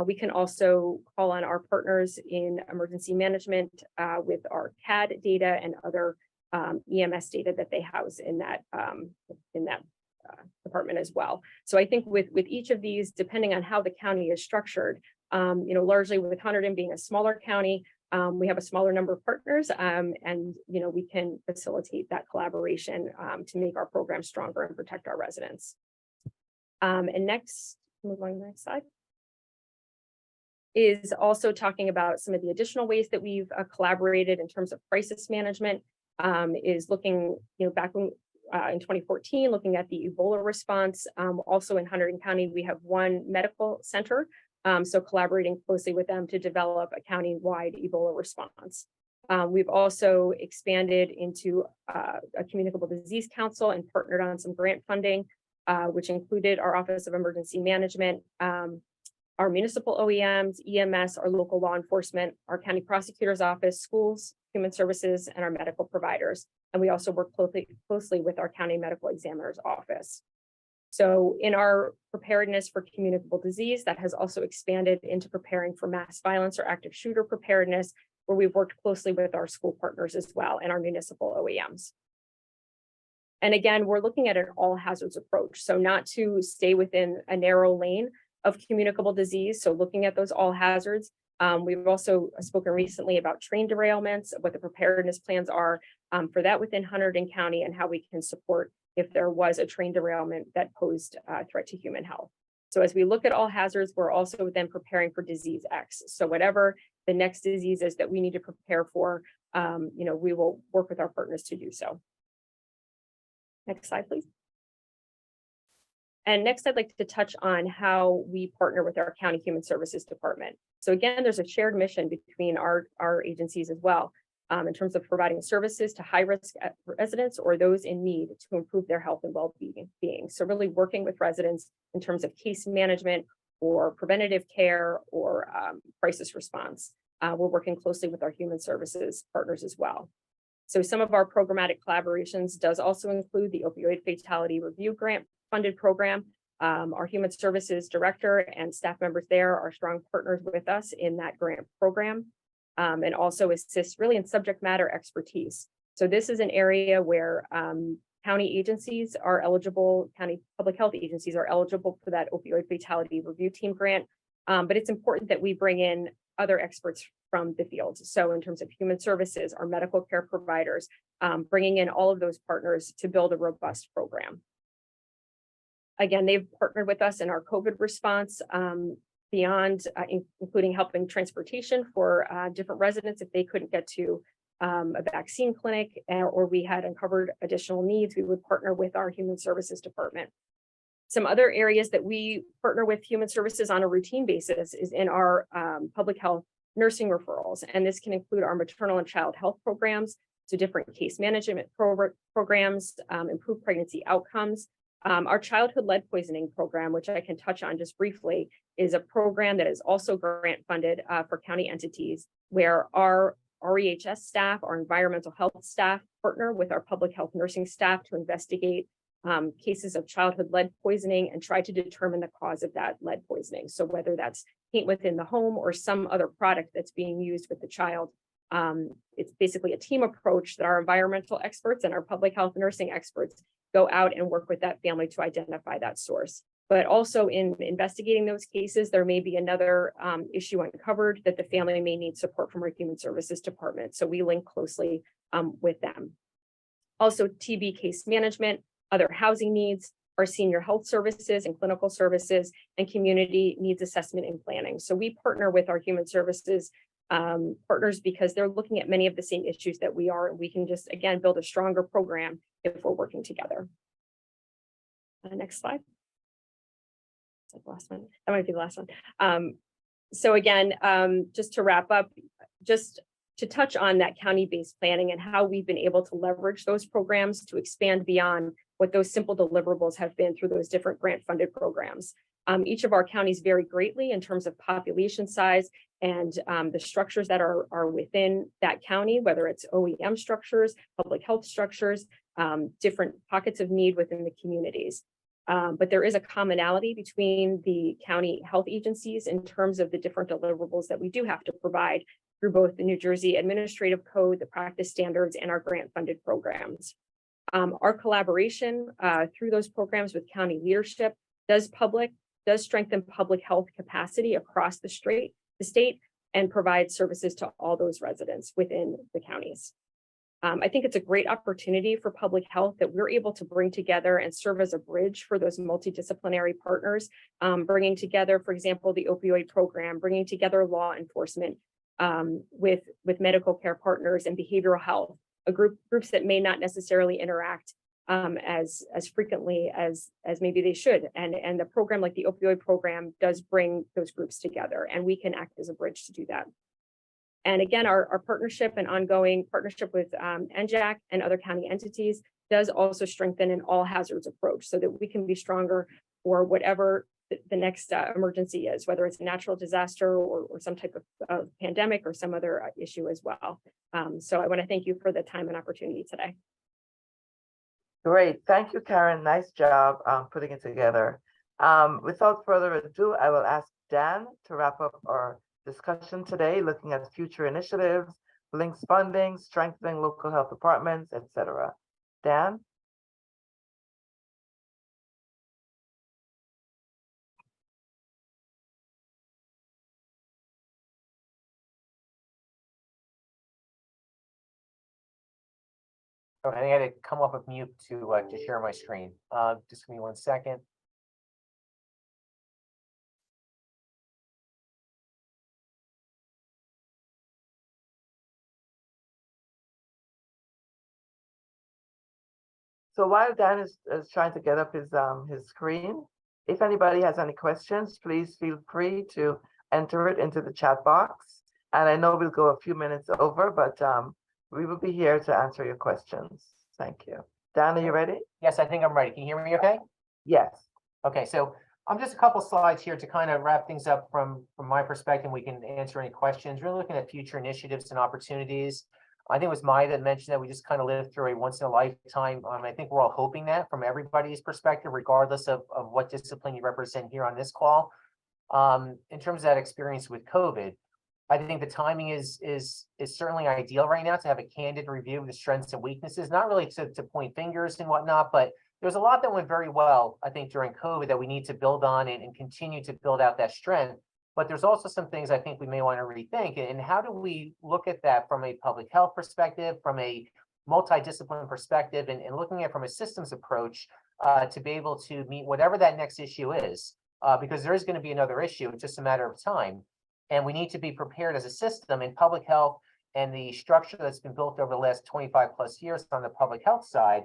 We can also call on our partners in emergency management with our CAD data and other EMS data that they house in that department as well. So I think with each of these, depending on how the county is structured, largely with Hunterdon being a smaller county, we have a smaller number of partners, and we can facilitate that collaboration to make our program stronger and protect our residents. And next, move on to the next slide, is also talking about some of the additional ways that we've collaborated in terms of crisis management. Is looking, back when, in 2014, looking at the Ebola response. Also in Hunterdon County, we have one medical center, so collaborating closely with them to develop a county-wide Ebola response. We've also expanded into a communicable disease council and partnered on some grant funding, which included our Office of Emergency Management, our municipal OEMs, EMS, our local law enforcement, our county prosecutor's office, schools, human services, and our medical providers. And we also work closely with our county medical examiner's office. So in our preparedness for communicable disease, that has also expanded into preparing for mass violence or active shooter preparedness, where we've worked closely with our school partners as well and our municipal OEMs. And again, we're looking at an all hazards approach. So not to stay within a narrow lane of communicable disease. So looking at those all hazards. We've also spoken recently about train derailments, what the preparedness plans are for that within Hunterdon County, and how we can support if there was a train derailment that posed a threat to human health. So as we look at all hazards, we're also then preparing for disease X. So whatever the next disease is that we need to prepare for, we will work with our partners to do so. Next slide, please. And next, I'd like to touch on how we partner with our County Human Services Department. So again, there's a shared mission between our agencies as well, in terms of providing services to high-risk residents or those in need to improve their health and well-being. So really working with residents in terms of case management or preventative care or crisis response. We're working closely with our human services partners as well. So some of our programmatic collaborations does also include the Opioid Fatality Review Grant funded program. Our human services director and staff members there are strong partners with us in that grant program, and also assist really in subject matter expertise. So this is an area where county agencies are eligible, county public health agencies are eligible for that opioid fatality review team grant. But it's important that we bring in other experts from the field. So in terms of human services, our medical care providers, bringing in all of those partners to build a robust program. Again, they've partnered with us in our COVID response beyond, including helping transportation for different residents if they couldn't get to a vaccine clinic, or we had uncovered additional needs, we would partner with our human services department. Some other areas that we partner with human services on a routine basis is in our public health nursing referrals. And this can include our maternal and child health programs, so different case management programs, improved pregnancy outcomes. Our childhood lead poisoning program, which I can touch on just briefly, is a program that is also grant funded for county entities, where our REHS staff, our environmental health staff, partner with our public health nursing staff to investigate cases of childhood lead poisoning and try to determine the cause of that lead poisoning. So whether that's paint within the home or some other product that's being used with the child. It's basically a team approach that our environmental experts and our public health nursing experts go out and work with that family to identify that source. But also in investigating those cases, there may be another issue uncovered that the family may need support from our human services department. So we link closely with them. Also TB case management, other housing needs, our senior health services and clinical services, and community needs assessment and planning. So we partner with our human services partners because they're looking at many of the same issues that we are, and we can just, again, build a stronger program if we're working together. Next slide. That's the last one. That might be the last one. So again, just to wrap up, just to touch on that county-based planning and how we've been able to leverage those programs to expand beyond what those simple deliverables have been through those different grant-funded programs. Each of our counties vary greatly in terms of population size and the structures that are within that county, whether it's OEM structures, public health structures, different pockets of need within the communities. But there is a commonality between the county health agencies in terms of the different deliverables that we do have to provide through both the New Jersey Administrative Code, the practice standards, and our grant-funded programs. Our collaboration through those programs with county leadership does strengthen public health capacity across the state and provide services to all those residents within the counties. I think it's a great opportunity for public health that we're able to bring together and serve as a bridge for those multidisciplinary partners, bringing together, for example, the opioid program, bringing together law enforcement with medical care partners and behavioral health, groups that may not necessarily interact as frequently as maybe they should. And the program like the opioid program does bring those groups together, and we can act as a bridge to do that. And again, our partnership and ongoing partnership with NJAC and other county entities does also strengthen an all hazards approach so that we can be stronger for whatever the next emergency is, whether it's a natural disaster or some type of pandemic or some other issue as well. So I want to thank you for the time and opportunity today. Great. Thank you, Karen. Nice job putting it together. Without further ado, I will ask Dan to wrap up our discussion today, looking at future initiatives, links funding, strengthening local health departments, etc. Dan? Okay, I think I had to come off of mute to share my screen. Just give me 1 second. So while Dan is trying to get up his screen, if anybody has any questions, please feel free to enter it into the chat box. And I know we'll go a few minutes over, but we will be here to answer your questions. Thank you. Dan, are you ready? Yes, I think I'm ready. Can you hear me okay? Yes. Okay, so I'm just a couple slides here to kind of wrap things up from my perspective. We can answer any questions. Really looking at future initiatives and opportunities. I think it was Maya that mentioned that we just kind of lived through a once in a lifetime. I think we're all hoping that from everybody's perspective, regardless of what discipline you represent here on this call. In terms of that experience with COVID, I think the timing is certainly ideal right now to have a candid review of the strengths and weaknesses, not really to point fingers and whatnot, but there's a lot that went very well, I think, during COVID that we need to build on and continue to build out that strength. But there's also some things I think we may want to rethink. And how do we look at that from a public health perspective, from a multidisciplinary perspective, and looking at from a systems approach to be able to meet whatever that next issue is, because there is going to be another issue. It's just a matter of time. And we need to be prepared as a system in public health, and the structure that's been built over the last 25 plus years on the public health side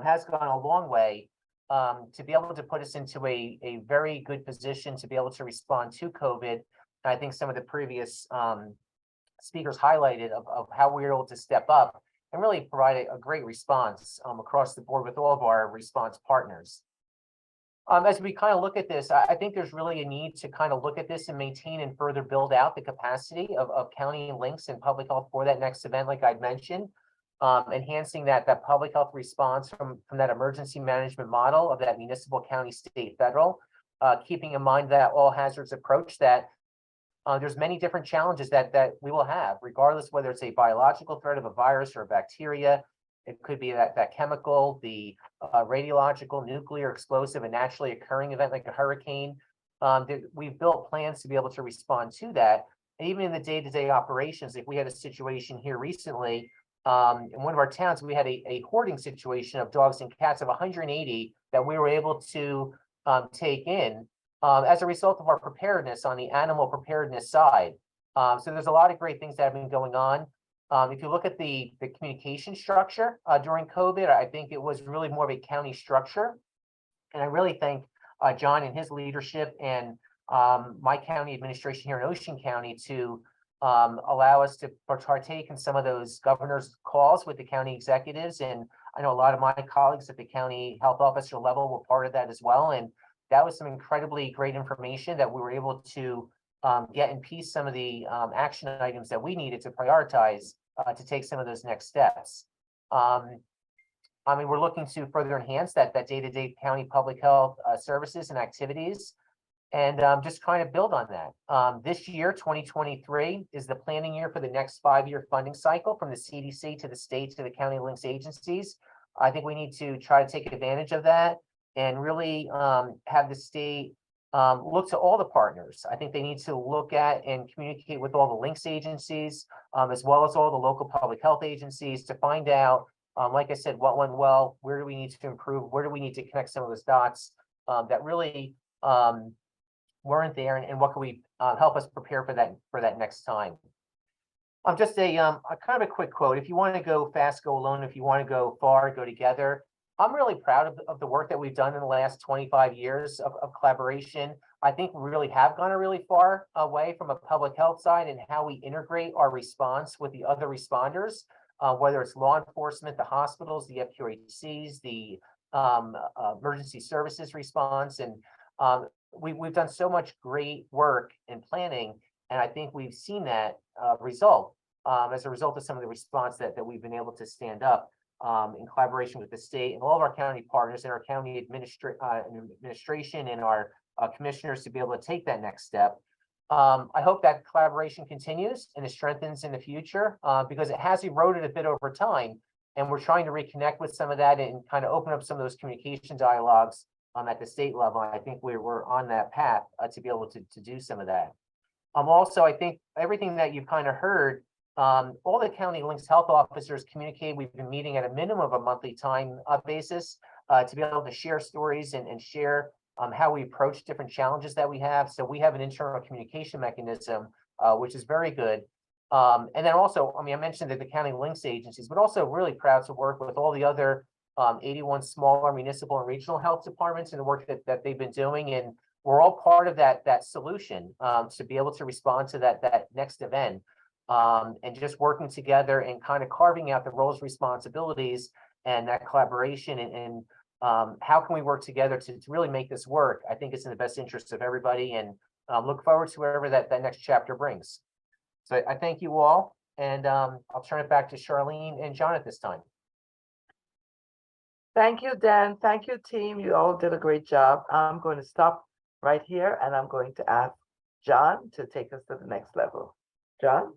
has gone a long way to be able to put us into a very good position to be able to respond to COVID. I think some of the previous speakers highlighted of how we were able to step up and really provide a great response across the board with all of our response partners. As we kind of look at this, I think there's really a need to kind of look at this and maintain and further build out the capacity of county links and public health for that next event, like I'd mentioned, enhancing that public health response from that emergency management model of that municipal, county, state, federal, keeping in mind that all hazards approach that there's many different challenges that we will have, regardless whether it's a biological threat of a virus or a bacteria. It could be that chemical, the radiological, nuclear, explosive, and naturally occurring event like a hurricane. We've built plans to be able to respond to that. And even in the day-to-day operations, if we had a situation here recently, in one of our towns, we had a hoarding situation of dogs and cats of 180 that we were able to take in as a result of our preparedness on the animal preparedness side. So there's a lot of great things that have been going on. If you look at the communication structure during COVID, I think it was really more of a county structure. And I really thank John and his leadership and my county administration here in Ocean County to allow us to partake in some of those governor's calls with the county executives. And I know a lot of my colleagues at the county health officer level were part of that as well. And that was some incredibly great information that we were able to get in piece some of the action items that we needed to prioritize to take some of those next steps. I mean, we're looking to further enhance that day-to-day county public health services and activities, and just trying to build on that. This year, 2023, is the planning year for the next 5-year funding cycle from the CDC to the state to the county links agencies. I think we need to try to take advantage of that and really have the state look to all the partners. I think they need to look at and communicate with all the links agencies, as well as all the local public health agencies to find out, like I said, what went well, where do we need to improve, where do we need to connect some of those dots that really weren't there, and what can we help us prepare for that next time. Just a kind of a quick quote. If you want to go fast, go alone. If you want to go far, go together. I'm really proud of the work that we've done in the last 25 years of collaboration. I think we really have gone a really far away from a public health side and how we integrate our response with the other responders, whether it's law enforcement, the hospitals, the FQHCs, the emergency services response. And we've done so much great work in planning. And I think we've seen that result as a result of some of the response that we've been able to stand up in collaboration with the state and all of our county partners and our county administration and our commissioners to be able to take that next step. I hope that collaboration continues and it strengthens in the future because it has eroded a bit over time. And we're trying to reconnect with some of that and kind of open up some of those communication dialogues at the state level. I think we're on that path to be able to do some of that. Also, I think everything that you've kind of heard All the county links health officers communicate. We've been meeting at a minimum of a monthly time basis to be able to share stories and share how we approach different challenges that we have. So we have an internal communication mechanism, which is very good. And then also, I mean, I mentioned that the county links agencies, but also really proud to work with all the other 81 smaller municipal and regional health departments and the work that they've been doing. And we're all part of that solution to be able to respond to that next event. And just working together and kind of carving out the roles, responsibilities, and that collaboration and how can we work together to really make this work? I think it's in the best interest of everybody, and look forward to wherever that next chapter brings. So I thank you all, and I'll turn it back to Charlene and John at this time. Thank you, Dan. Thank you, team. You all did a great job. I'm going to stop right here and I'm going to ask John to take us to the next level. John?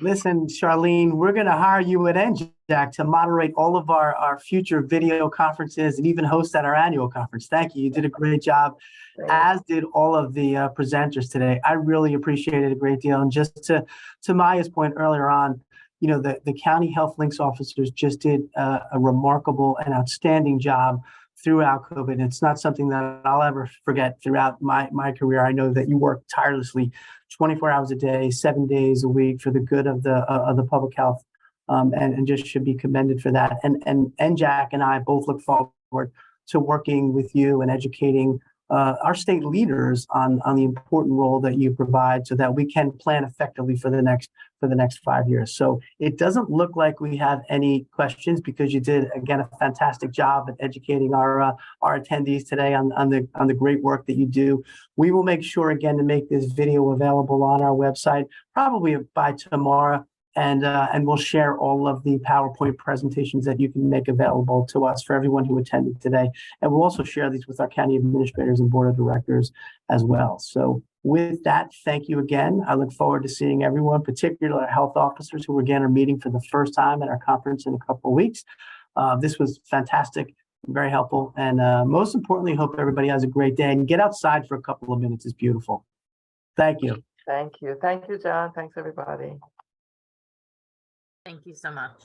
Listen, Charlene, we're going to hire you at NJAC to moderate all of our future video conferences and even host at our annual conference. Thank you. You did a great job, as did all of the presenters today. I really appreciate it a great deal. And just to Maya's point earlier on, you know, the county health links officers just did a remarkable and outstanding job throughout COVID. It's not something that I'll ever forget throughout my career. I know that you work tirelessly 24 hours a day, 7 days a week for the good of the public health, and just should be commended for that. And NJAC and I both look forward to working with you and educating our state leaders on the important role that you provide so that we can plan effectively for the next 5 years. So it doesn't look like we have any questions because you did, again, a fantastic job at educating our attendees today on the great work that you do. We will make sure, again, to make this video available on our website probably by tomorrow. And we'll share all of the PowerPoint presentations that you can make available to us for everyone who attended today. And we'll also share these with our county administrators and board of directors as well. So with that, thank you again. I look forward to seeing everyone, particularly our health officers who again are meeting for the first time at our conference in a couple of weeks. This was fantastic, very helpful. And most importantly, hope everybody has a great day and get outside for a couple of minutes. It's beautiful. Thank you. Thank you. Thank you, John. Thanks, everybody. Thank you so much.